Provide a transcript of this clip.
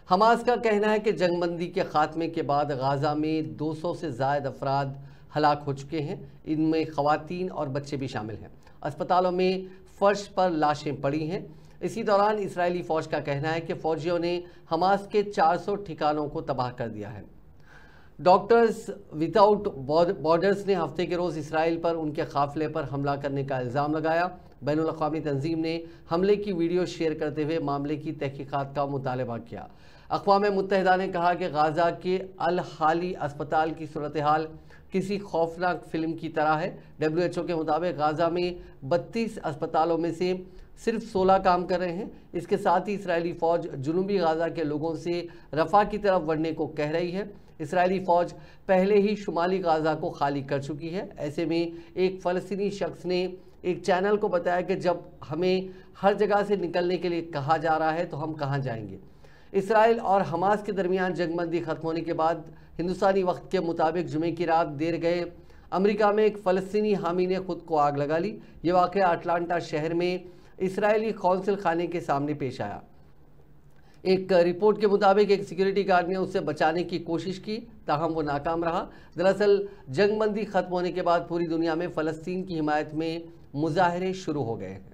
Hamas का कहना है कि जंगबंदी के खात्मे के बाद गाजा में 200 से ज़ायद अफराद हलाक हो चुके हैं। इनमें ख़वातीन और बच्चे भी शामिल हैं। अस्पतालों में फर्श पर लाशें पड़ी हैं। इसी दौरान इजरायली फ़ौज का कहना है कि फ़ौजियों ने हमास के 400 ठिकानों को तबाह कर दिया है। डॉक्टर्स विदाउट बॉर्डर्स ने हफ्ते के रोज़ इसराइल पर उनके काफिले पर हमला करने का इल्ज़ाम लगाया। बैनुल अक़वामी तंजीम ने हमले की वीडियो शेयर करते हुए मामले की तहकीकात का मुतालबा किया। अक़वाम मुत्तहिदा ने कहा कि गाज़ा के अल हाली अस्पताल की सूरत हाल किसी खौफनाक फिल्म की तरह है। WHO के मुताबिक गाज़ा में 32 अस्पतालों में से सिर्फ 16 काम कर रहे हैं। इसके साथ ही इसराइली फ़ौज जुनूबी गाज़ा के लोगों से रफ़ा की तरफ बढ़ने को कह रही है। इसराइली फ़ौज पहले ही शुमाली गाज़ा को खाली कर चुकी है। ऐसे में एक फ़लस्तीनी शख्स ने एक चैनल को बताया कि जब हमें हर जगह से निकलने के लिए कहा जा रहा है तो हम कहाँ जाएंगे। इसराइल और हमास के दरमियान जंगबंदी ख़त्म होने के बाद हिंदुस्तानी वक्त के मुताबिक जुमे की रात देर गए अमेरिका में एक फ़लस्तीनी हामी ने खुद को आग लगा ली। ये वाक़या अटलांटा शहर में इसराइली कौंसिल खाने के सामने पेश आया। एक रिपोर्ट के मुताबिक एक सिक्योरिटी गार्ड ने उसे बचाने की कोशिश की, ताहम वो नाकाम रहा। दरअसल जंगबंदी ख़त्म होने के बाद पूरी दुनिया में फ़लस्तीन की हिमायत में मुजाहरे शुरू हो गए हैं।